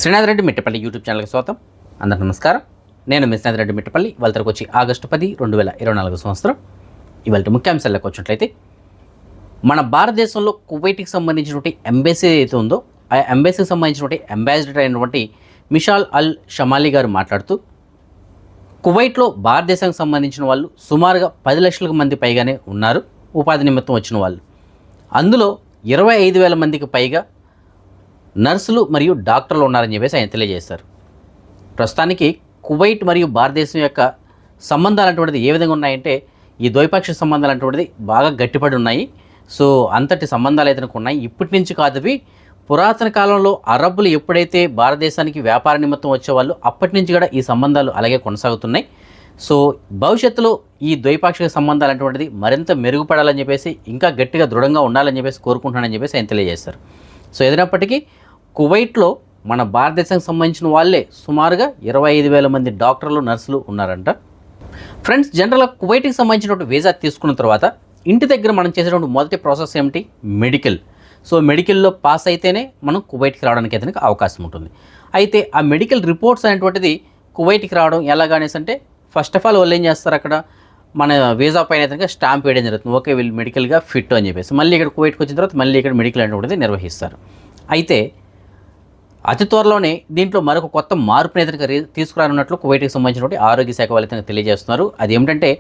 Srinath Reddy Mittapalli YouTube ఛానల్కి స్వాగతం. అందరికీ నమస్కారం. నేను మీ శ్రీనాథ్ రెడ్డి మిట్టపల్లి. వాళ్ళకి వచ్చి ఆగస్టు 10, 2024 సంవత్సరం. ఇవాళ ముఖ్యాంశాలకు వచ్చినట్లయితే మన భారతదేశంలో కువైట్కి సంబంధించినటువంటి ఎంబసీ ఏదైతే ఉందో ఆ ఎంబసీకి సంబంధించినటువంటి అంబాసిడర్ అయినటువంటి మిషాల్ అల్ షమాలి గారు మాట్లాడుతూ కువైట్లో భారతదేశానికి సంబంధించిన వాళ్ళు సుమారుగా 10 లక్షల మంది పైగానే ఉన్నారు ఉపాధి నిమిత్తం వచ్చిన వాళ్ళు. అందులో 25,000 మందికి పైగా నర్సులు మరియు డాక్టర్లు ఉన్నారని చెప్పేసి ఆయన తెలియజేశారు. ప్రస్తుతానికి కువైట్ మరియు భారతదేశం యొక్క సంబంధాలు అటువంటిది ఏ విధంగా ఉన్నాయంటే ఈ ద్వైపాక్షిక సంబంధాలు అటువంటిది బాగా గట్టిపడి ఉన్నాయి. సో అంతటి సంబంధాలు అయితే ఉన్నాయి. ఇప్పటి నుంచి కాదువి పురాతన కాలంలో అరబ్బులు ఎప్పుడైతే భారతదేశానికి వ్యాపార నిమిత్తం వచ్చేవాళ్ళు అప్పటి నుంచి కూడా ఈ సంబంధాలు అలాగే కొనసాగుతున్నాయి. సో భవిష్యత్తులో ఈ ద్వైపాక్షిక సంబంధాలు అటువంటిది మరింత మెరుగుపడాలని చెప్పేసి ఇంకా గట్టిగా దృఢంగా ఉండాలని చెప్పేసి కోరుకుంటున్నానని చెప్పేసి ఆయన తెలియజేశారు. సో ఏదైనప్పటికీ కువైట్లో మన భారతదేశానికి సంబంధించిన వాళ్ళే సుమారుగా 25,000 మంది డాక్టర్లు నర్సులు ఉన్నారంట. ఫ్రెండ్స్, జనరల్గా కువైట్కి సంబంధించినటువంటి వీసా తీసుకున్న తర్వాత ఇంటి దగ్గర మనం చేసేటువంటి మొదటి ప్రాసెస్ ఏమిటి? మెడికల్. సో మెడికల్లో పాస్ అయితేనే మనం కువైట్కి రావడానికి అయితే అవకాశం ఉంటుంది. అయితే ఆ మెడికల్ రిపోర్ట్స్ అనేటువంటిది కువైట్కి రావడం ఎలాగనేసి అంటే ఫస్ట్ ఆఫ్ ఆల్ వాళ్ళు ఏం చేస్తారు, అక్కడ మన వీసా పైన అయితే స్టాంప్ వేయడం జరుగుతుంది. ఓకే, వీళ్ళు మెడికల్గా ఫిట్ అని చెప్పేసి మళ్ళీ ఇక్కడ కువైట్కి వచ్చిన తర్వాత మళ్ళీ ఇక్కడ మెడికల్ అనేటువంటిది నిర్వహిస్తారు. అయితే అతి త్వరలోనే దీంట్లో మరొక కొత్త మార్పుని అయితే తీసుకురానున్నట్లు కువైట్కి సంబంధించినటువంటి ఆరోగ్య శాఖ వాళ్ళు అయితే తెలియజేస్తున్నారు. అది ఏమిటంటే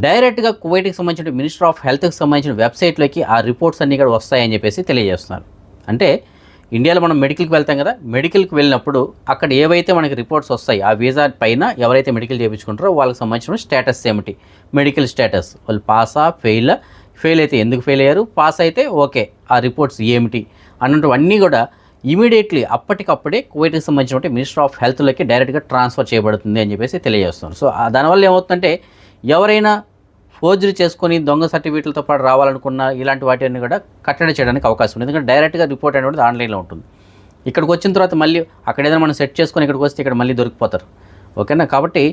డైరెక్ట్గా కువైట్కి సంబంధించిన మినిస్టర్ ఆఫ్ హెల్త్కి సంబంధించిన వెబ్సైట్లోకి ఆ రిపోర్ట్స్ అన్నీ కూడా వస్తాయని చెప్పేసి తెలియజేస్తున్నారు. అంటే ఇండియాలో మనం మెడికల్కి వెళ్తాం కదా, మెడికల్కి వెళ్ళినప్పుడు అక్కడ ఏవైతే మనకి రిపోర్ట్స్ వస్తాయి ఆ వీసా పైన ఎవరైతే మెడికల్ చేయించుకుంటారో వాళ్ళకి సంబంధించిన స్టేటస్ ఏమిటి, మెడికల్ స్టేటస్, వాళ్ళు పాసా ఫెయిల్ అయితే ఎందుకు ఫెయిల్ అయ్యారు, పాస్ అయితే ఓకే ఆ రిపోర్ట్స్ ఏమిటి అన్నటువన్నీ కూడా ఇమీడియట్లీ అప్పటికప్పుడే కువైట్కి సంబంధించిన మినిస్టర్ ఆఫ్ హెల్త్లోకి డైరెక్ట్గా ట్రాన్స్ఫర్ చేయబడుతుంది అని చెప్పేసి తెలియజేస్తున్నారు. సో దానివల్ల ఏమవుతుందంటే ఎవరైనా ఫోర్జరీ చేసుకొని దొంగ సర్టిఫికేట్లతో పాటు రావాలనుకున్న ఇలాంటి వాటిని కూడా కట్టడి చేయడానికి అవకాశం ఉంది. ఎందుకంటే డైరెక్ట్గా రిపోర్ట్ అనేది ఆన్లైన్లో ఉంటుంది. ఇక్కడికి వచ్చిన తర్వాత మళ్ళీ అక్కడ ఏదైనా మనం సెట్ చేసుకొని ఇక్కడికి వస్తే ఇక్కడ మళ్ళీ దొరికిపోతారు. ఓకేనా? కాబట్టి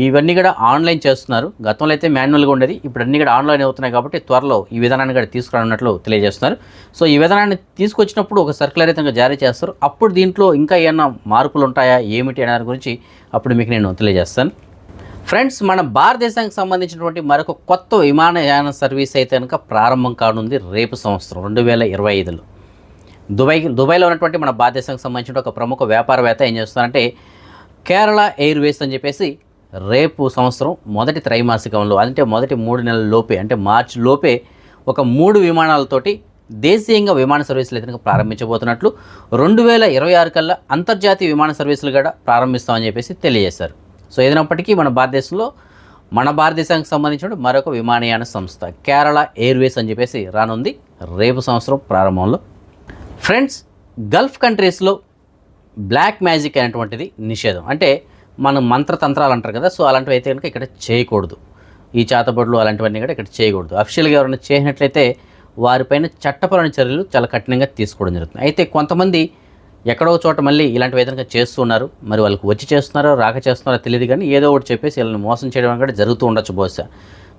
ఇవన్నీ కూడా ఆన్లైన్ చేస్తున్నారు. గతంలో అయితే మాన్యువల్గా ఉండేది, ఇప్పుడు అన్నీ కూడా ఆన్లైన్ అవుతున్నాయి. కాబట్టి త్వరలో ఈ విధానాన్ని కూడా తీసుకురానున్నట్లు తెలియజేస్తున్నారు. సో ఈ విధానాన్ని తీసుకొచ్చినప్పుడు ఒక సర్క్యులర్ అయితే జారీ చేస్తారు. అప్పుడు దీంట్లో ఇంకా ఏమైనా మార్పులు ఉంటాయా ఏమిటి అనే దాని గురించి అప్పుడు మీకు నేను తెలియజేస్తాను. ఫ్రెండ్స్, మన భారతదేశానికి సంబంధించినటువంటి మరొక కొత్త విమానయాన సర్వీస్ అయితే కనుక ప్రారంభం కానుంది రేపు సంవత్సరం 2025లో. దుబాయ్లో ఉన్నటువంటి మన భారతదేశానికి సంబంధించిన ఒక ప్రముఖ వ్యాపారవేత్త ఏం చేస్తున్నారంటే కేరళ ఎయిర్వేస్ అని చెప్పేసి రేపు సంవత్సరం మొదటి త్రైమాసికంలో అంటే మొదటి 3 నెలల లోపే అంటే మార్చి లోపే ఒక 3 విమానాలతోటి దేశీయంగా విమాన సర్వీసులు అయితే ప్రారంభించబోతున్నట్లు 2026 కల్లా అంతర్జాతీయ విమాన సర్వీసులు కూడా ప్రారంభిస్తామని చెప్పేసి తెలియజేశారు. సో ఏదైనప్పటికీ మన భారతదేశానికి సంబంధించిన మరొక విమానయాన సంస్థ కేరళ ఎయిర్వేస్ అని చెప్పేసి రానుంది రేపు సంవత్సరం ప్రారంభంలో. ఫ్రెండ్స్, గల్ఫ్ కంట్రీస్లో బ్లాక్ మ్యాజిక్ అనేటువంటిది నిషేధం. అంటే మనం మంత్రతంత్రాలు అంటారు కదా, సో అలాంటివి అయితే కనుక ఇక్కడ చేయకూడదు. ఈ చేతబడులు అలాంటివన్నీ కూడా ఇక్కడ చేయకూడదు. అఫీషియల్గా ఎవరైనా చేసినట్లయితే వారిపైన చట్టపరమైన చర్యలు చాలా కఠినంగా తీసుకోవడం జరుగుతుంది. అయితే కొంతమంది ఎక్కడో చోట మళ్ళీ ఇలాంటివి ఏదైనా చేస్తున్నారు. మరి వాళ్ళకి వచ్చి చేస్తున్నారో రాక చేస్తున్నారో తెలియదు, కానీ ఏదో ఒకటి చెప్పేసి వీళ్ళని మోసం చేయడం కూడా జరుగుతూ ఉండొచ్చు బహుశా.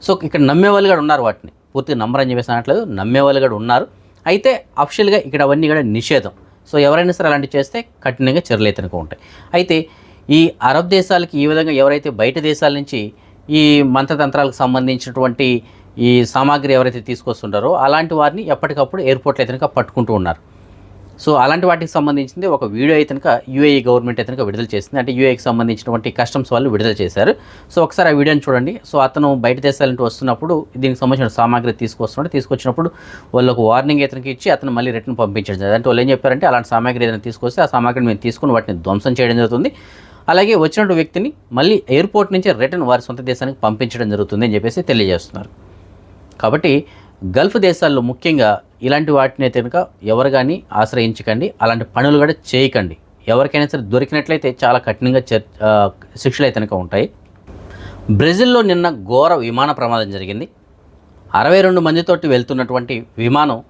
సో ఇక్కడ నమ్మేవాళ్ళు కూడా ఉన్నారు, వాటిని పూర్తిగా నమ్మరని చెప్పేసి అనట్లేదు, నమ్మేవాళ్ళు కూడా ఉన్నారు. అయితే అఫీషియల్గా ఇక్కడ అవన్నీ కూడా నిషేధం. సో ఎవరైనా సరే అలాంటివి చేస్తే కఠినంగా చర్యలు అయితే ఉంటాయి. అయితే ఈ అరబ్ దేశాలకి ఈ విధంగా ఎవరైతే బయట దేశాల నుంచి ఈ మంత్రతంత్రాలకు సంబంధించినటువంటి ఈ సామాగ్రి ఎవరైతే తీసుకొస్తుంటారో అలాంటి వారిని ఎప్పటికప్పుడు ఎయిర్పోర్ట్లో అయితే పట్టుకుంటూ ఉన్నారు. సో అలాంటి వాటికి సంబంధించింది ఒక వీడియో అయితే యూఏఈ గవర్నమెంట్ అయితే విడుదల చేసింది. అంటే యూఏఈకి సంబంధించినటువంటి కస్టమ్స్ వాళ్ళు విడుదల చేశారు. సో ఒకసారి ఆ వీడియోని చూడండి. సో అతను బయట దేశాల నుంచి వస్తున్నప్పుడు దీనికి సంబంధించిన సామాగ్రి తీసుకొచ్చినప్పుడు వాళ్ళు ఒక వార్నింగ్ అయితే ఇచ్చి అతను మళ్ళీ రిటర్న్ పంపించడం. అంటే వాళ్ళు ఏం చెప్పారంటే అలాంటి సామాగ్రి ఏదైనా తీసుకొస్తే ఆ సామాగ్రిని మేము తీసుకుని వాటిని ధ్వంసం చేయడం జరుగుతుంది. అలాగే వచ్చినటువంటి వ్యక్తిని మళ్ళీ ఎయిర్పోర్ట్ నుంచి రిటర్న్ వారి సొంత దేశానికి పంపించడం జరుగుతుంది అని చెప్పేసి తెలియజేస్తున్నారు. కాబట్టి గల్ఫ్ దేశాల్లో ముఖ్యంగా ఇలాంటి వాటిని అయితే కనుక ఎవరు కానీ ఆశ్రయించకండి, అలాంటి పనులు కూడా చేయకండి. ఎవరికైనా సరే దొరికినట్లయితే చాలా కఠినంగా శిక్షలు అయితే కనుక ఉంటాయి. బ్రెజిల్లో నిన్న ఘోర విమాన ప్రమాదం జరిగింది. 62 మందితోటి వెళ్తున్నటువంటి విమానం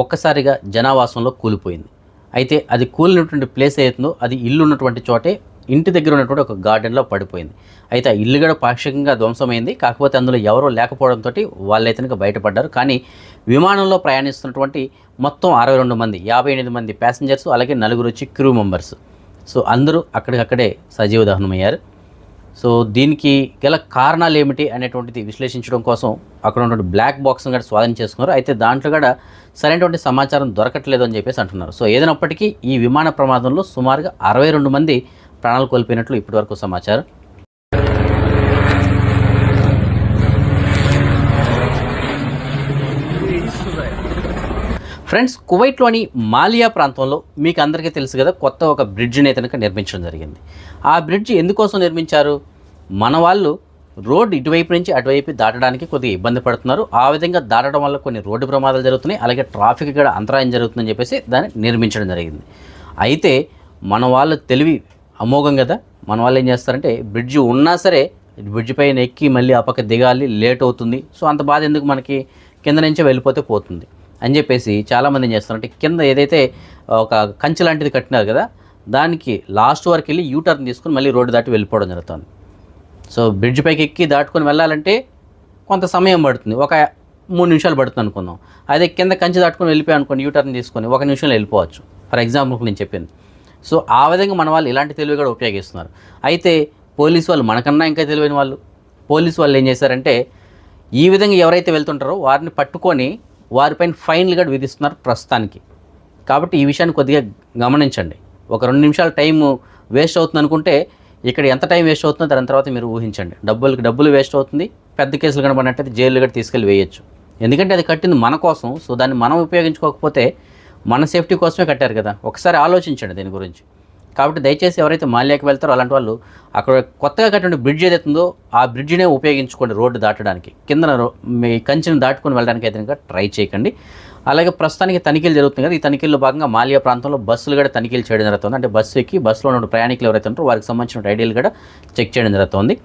ఒక్కసారిగా జనావాసంలో కూలిపోయింది. అయితే అది కూలినటువంటి ప్లేస్ ఏతుందో అది ఇల్లు ఉన్నటువంటి చోటే ఇంటి దగ్గర ఉన్నటువంటి ఒక గార్డెన్లో పడిపోయింది. అయితే ఆ ఇల్లు కూడా పాక్షికంగా ధ్వంసమైంది. కాకపోతే అందులో ఎవరో లేకపోవడంతో వాళ్ళైతే బయటపడ్డారు. కానీ విమానంలో ప్రయాణిస్తున్నటువంటి మొత్తం 62 మంది, 58 మంది ప్యాసింజర్స్, అలాగే 4 వచ్చి క్రూ మెంబర్స్. సో అందరూ అక్కడికక్కడే సజీవ దహనమయ్యారు. సో దీనికి గల కారణాలు ఏమిటి అనేటువంటిది విశ్లేషించడం కోసం అక్కడ ఉన్నటువంటి బ్లాక్ బాక్స్ని కూడా స్వాధీనం చేసుకున్నారు. అయితే దాంట్లో కూడా సరైనటువంటి సమాచారం దొరకట్లేదు అని చెప్పేసి అంటున్నారు. సో ఏదైనప్పటికీ ఈ విమాన ప్రమాదంలో సుమారుగా 62 మంది ప్రాణాలు కోల్పోయినట్లు ఇప్పటివరకు సమాచారం. ఫ్రెండ్స్, కువైట్లోని మాలియా ప్రాంతంలో మీకు అందరికీ తెలుసు కదా, కొత్త ఒక బ్రిడ్జిని అయితే నిర్మించడం జరిగింది. ఆ బ్రిడ్జ్ ఎందుకోసం నిర్మించారు? మన వాళ్ళు రోడ్డు ఇటువైపు నుంచి అటువైపు దాటడానికి కొద్దిగా ఇబ్బంది పడుతున్నారు. ఆ విధంగా దాటడం వల్ల కొన్ని రోడ్డు ప్రమాదాలు జరుగుతున్నాయి, అలాగే ట్రాఫిక్ కూడా అంతరాయం జరుగుతుందని చెప్పేసి దాన్ని నిర్మించడం జరిగింది. అయితే మన వాళ్ళ తెలివి అమోఘం కదా. మన వాళ్ళు ఏం చేస్తారంటే బ్రిడ్జ్ ఉన్నా సరే బ్రిడ్జ్ పైన ఎక్కి మళ్ళీ ఆ పక్క దిగాలి, లేట్ అవుతుంది. సో అంత బాధ ఎందుకు, మనకి కింద నుంచే వెళ్ళిపోతే పోతుంది అని చెప్పేసి చాలామంది ఏం చేస్తారంటే కింద ఏదైతే ఒక కంచె లాంటిది కట్టినారు కదా, దానికి లాస్ట్ వరకు వెళ్ళి యూటర్న్ తీసుకుని మళ్ళీ రోడ్డు దాటి వెళ్ళిపోవడం జరుగుతుంది. సో బ్రిడ్జ్ పైకి ఎక్కి దాటుకొని వెళ్ళాలంటే కొంత సమయం పడుతుంది, ఒక 3 నిమిషాలు పడుతుంది అనుకుందాం. అదే కింద కంచె దాటుకొని వెళ్ళిపోయాం అనుకోండి, యూటర్న్ తీసుకొని 1 నిమిషంలో వెళ్ళిపోవచ్చు, ఫర్ ఎగ్జాంపుల్కి నేను చెప్పింది. సో ఆ విధంగా మన వాళ్ళు ఇలాంటి తెలివి కూడా ఉపయోగిస్తున్నారు. అయితే పోలీసు వాళ్ళు మనకన్నా ఇంకా తెలివైన వాళ్ళు. పోలీసు వాళ్ళు ఏం చేశారంటే ఈ విధంగా ఎవరైతే వెళ్తుంటారో వారిని పట్టుకొని వారిపైన ఫైన్లు కూడా విధిస్తున్నారు ప్రస్తుతానికి. కాబట్టి ఈ విషయాన్ని కొద్దిగా గమనించండి. ఒక 2 నిమిషాల టైం వేస్ట్ అవుతుంది అనుకుంటే ఇక్కడ ఎంత టైం వేస్ట్ అవుతుందో దాని తర్వాత మీరు ఊహించండి. డబ్బులు వేస్ట్ అవుతుంది, పెద్ద కేసులు కనబడినట్టయితే జైలు కూడా తీసుకెళ్ళి వేయచ్చు. ఎందుకంటే అది కట్టింది మన కోసం. సో దాన్ని మనం ఉపయోగించుకోకపోతే మన సేఫ్టీ కోసమే కట్టారు కదా, ఒకసారి ఆలోచించండి దీని గురించి. కాబట్టి దయచేసి ఎవరైతే మాల్యాకి వెళ్తారో అలాంటి వాళ్ళు అక్కడ కొత్తగా కట్టిన బ్రిడ్జ్ ఏదైతుందో ఆ బ్రిడ్జినే ఉపయోగించుకోండి రోడ్డు దాటడానికి. కింద మీ కంచెని దాటుకొని వెళ్ళడానికి అయితే ఇంకా ట్రై చేయకండి. అలాగే ప్రస్తుతానికి తనిఖీలు జరుగుతుంది కదా, ఈ తనిఖీల్లో భాగంగా మాల్యా ప్రాంతంలో బస్సులు కూడా తనిఖీలు చేయడం జరుగుతుంది. అంటే బస్సు ఎక్కి బస్సులో ఉన్న ప్రయాణికులు ఎవరైతే ఉంటారో వారికి సంబంధించిన ఐడీలు కూడా చెక్ చేయడం జరుగుతుంది.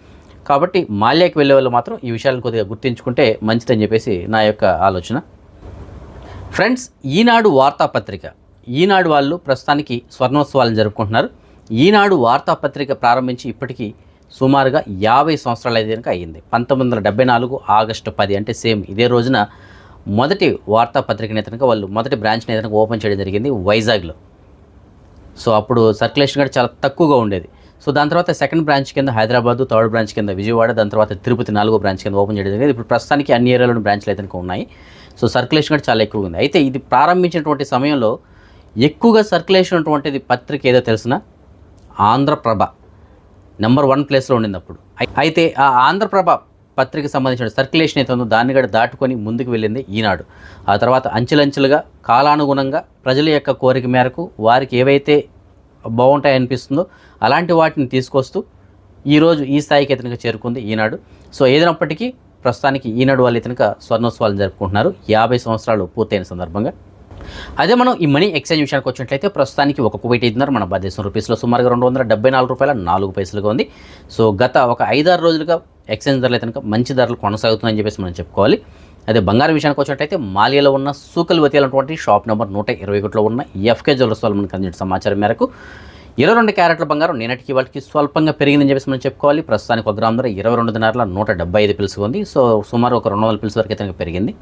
కాబట్టి మాల్యాకి వెళ్ళే వాళ్ళు మాత్రం ఈ విషయాలను కొద్దిగా గుర్తుంచుకుంటే మంచిదని చెప్పేసి నా యొక్క ఆలోచన. ఫ్రెండ్స్, ఈనాడు వార్తాపత్రిక, ఈనాడు వాళ్ళు ప్రస్తుతానికి స్వర్ణోత్సవాలను జరుపుకుంటున్నారు. ఈనాడు వార్తాపత్రిక ప్రారంభించి ఇప్పటికీ సుమారుగా 50 సంవత్సరాలు అయితే కనుక అయ్యింది. 1974 ఆగస్టు 10 అంటే సేమ్ ఇదే రోజున మొదటి వార్తాపత్రికని అయితే కనుక వాళ్ళు మొదటి బ్రాంచ్ని అయితే కనుక ఓపెన్ చేయడం జరిగింది వైజాగ్లో. సో అప్పుడు సర్క్యులేషన్ కూడా చాలా తక్కువగా ఉండేది. సో దాని తర్వాత సెకండ్ బ్రాంచ్ కింద హైదరాబాదు, థర్డ్ బ్రాంచ్ కింద విజయవాడ, దాని తర్వాత తిరుపతి 4వ బ్రాంచ్ కింద ఓపెన్ చేయడం జరిగింది. ఇప్పుడు ప్రస్తుతానికి అన్ని ఏరియాలోని బ్రాంచ్లు అయితే కనుక ఉన్నాయి. సో సర్క్యులేషన్ కూడా చాలా ఎక్కువగా ఉంది. అయితే ఇది ప్రారంభించినటువంటి సమయంలో ఎక్కువగా సర్క్యులేషన్ ఉన్నటువంటిది పత్రిక ఏదో తెలిసిన ఆంధ్రప్రభ నెంబర్ 1 ప్లేస్లో ఉండింది అప్పుడు. అయితే ఆ ఆంధ్రప్రభ పత్రిక సంబంధించిన సర్క్యులేషన్ అయితే ఉందో దాన్ని కూడా దాటుకొని ముందుకు వెళ్ళింది ఈనాడు. ఆ తర్వాత అంచెలంచెలుగా కాలానుగుణంగా ప్రజల యొక్క కోరిక మేరకు వారికి ఏవైతే బాగుంటాయనిపిస్తుందో అలాంటి వాటిని తీసుకొస్తూ ఈరోజు ఈ స్థాయికి అయితే చేరుకుంది ఈనాడు. సో ఏదైనప్పటికీ ప్రస్తుతానికి ఈనాడు వాళ్ళు అయితే స్వర్ణోత్సవాలు జరుపుకుంటున్నారు 50 సంవత్సరాలు పూర్తయిన సందర్భంగా. అదే మనం ఈ మనీ ఎక్స్చేంజ్ విషయానికి వచ్చినట్లయితే ప్రస్తుతానికి ఒక కువైట్ ఐదున్నర మన భారతదేశం రూపీస్లో సుమారుగా $274.04 ఉంది. సో గత ఒక 5-6 రోజులుగా ఎక్స్చేంజ్ ధరలు అయితే కనుక మంచి ధరలు కొనసాగుతుందని చెప్పేసి మనం చెప్పుకోవాలి. అదే బంగారం విషయానికి వచ్చినట్లయితే మాలియాలో ఉన్న సూకల్ వతియాలన్నటువంటి షాప్ నెంబర్ 121లో ఉన్న ఎఫ్కే జ్యువెలర్స్ వాళ్ళు మనకు అందించిన సమాచారం మేరకు 22 క్యారెట్ల బంగారం నిన్నటికి వాళ్ళకి స్వల్పంగా పెరిగిందని చెప్పేసి మనం చెప్పుకోవాలి. ప్రస్తుతానికి 1 గ్రాము ధర 22.175 పిల్స్ ఉంది. సో సుమారు ఒక 200 పిల్స్ వరకు అయితే పెరిగింది.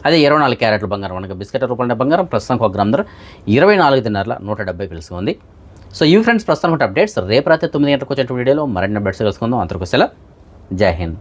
అదే 24 క్యారెట్ల బంగారం మనకు బిస్కెట్ రూపంలో బంగారం ప్రస్తుతానికి 1 గ్రాము ధర 24.170 పిల్స్ ఉంది. సో ఇవి ఫ్రెండ్స్ ప్రస్తుతానికి అప్డేట్స్. రేపు రాత్రి 9 గంటలకు వచ్చే వీడియోలో మరిన్ని అప్డేట్స్ కలుసుకుందాం. అంతవరకు సెలవు. జై హింద్.